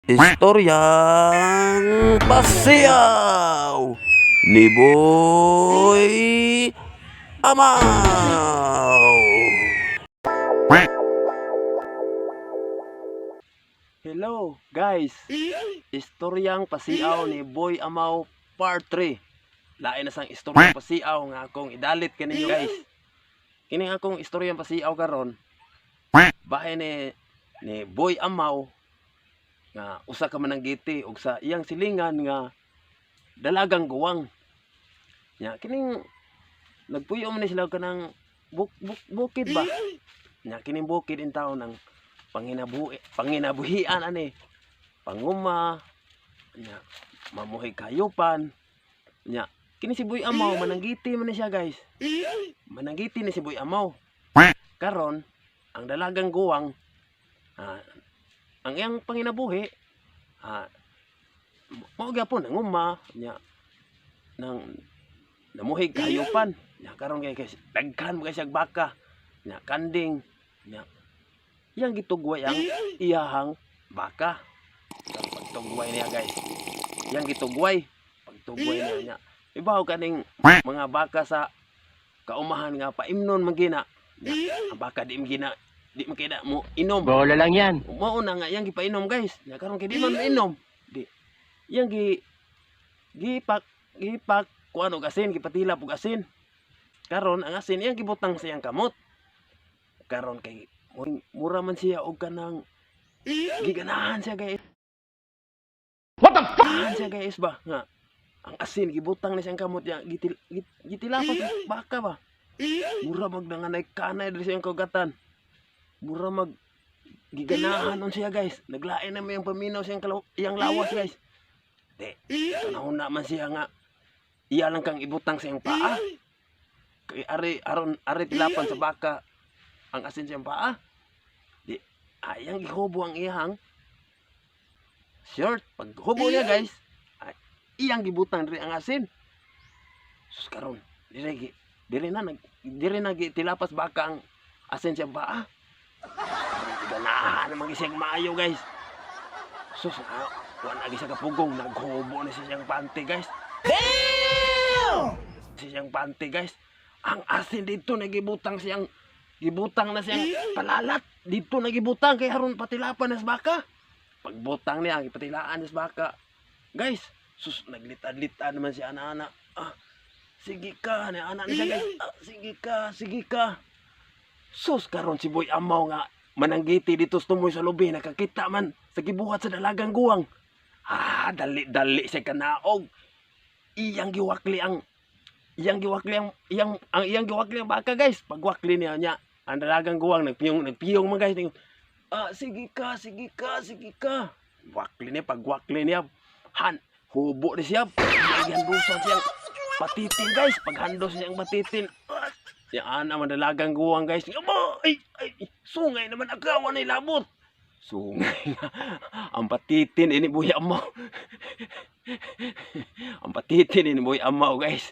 Istoryang Pasiyaw ni Boy Amaw. Hello guys, Istoryang Pasiyaw ni Boy Amaw Part 3. Lain na sang istoryang pasiyaw nga akong idalit kaninyo guys. Kini akong istoryang pasiyaw karon bahay ni Boy Amaw nga usa ka mananggiti ug sa iyang silingan nga dalagang guwang. Nya kining nagpuyo man ni sila kanang bukid ba. Nya kining bukid in taon ng panginabuhian ani. Panguma nya mamuhay kayupan. Nya kini si Boy Amaw mananggiti man ni siya guys. Mananggiti ni si Boy Amaw. Karon ang dalagang guwang ang iyang panginabuhi mao gyapon nanguma nya nang namuhig kahayupan nya karon kay daghan mo kay siyang baka nya kanding nya iyang gitugway ang iyahang baka sa pagtugway niya guys. Iyang gitugway pagtugway niya nya ibaw kaning mga baka sa kaumahan nga paimnon magina ang baka di makita mo inom. Bola lang yan. Mao na nga yang gipainom guys. Nya karon kay di man inom. Di yang gipak kuan og asin, gipatilap og asin. Karon ang asin yang gibutang sa iyang kamot. Karon kay mura man siya og kanang giganahan siya guys. What the fuck? Siya guys ba nga ang asin gibutang na siyang kamot ya gitilapas baka ba. Mura magnanganay kanay diri sa iyang kagatan. Mura mag giganahan on siya guys. Naglain na may ang paminaw siyang iyang lawas guys. Di, tanahon na man siya nga iya lang kang ibutang sa iyang paa. Kay ari tilapan sa baka ang asin siyang paa. Di, ayang gihubo ang iyang shirt. Pag hubo niya guys, iyang gibutang diri ang asin. Sus karon, diri na tilapas baka ang asin siyang paa. Ganahan naman gising maayo guys. Sus, wala gising kapugong. Naghubo na siyang panty guys. Damn! Siyang panty guys. Ang asin dito nagibutang na siyang palalat. Dito nagibutang kay haron patilapan na sa baka. Pagbutang niya, patilaan na sa baka. Guys, sus, naglitad-litad naman si anak-anak. Sige ka, anak niya guys. Sige ka. Sus, karon si Boy Amaw nga mananggiti dito sa tumoy sa lubi, nakakita man sa gibuhat sa dalagang guwang. Dali siya kanaog. Iyang giwakli ang baka guys. Pagwakli niya ang dalagang guwang nagpiyong man guys. Sige ka. Pagwakli niya hubo na siya. Paghandusan siyang patitin guys. Paghandos siyang patitin. Yan naman dalagang guwang guys. Ay, sungay naman agawan ay labot. Sungay nga. Ang patitin ini Boy Amaw. Ang patitin ini Boy Amaw guys.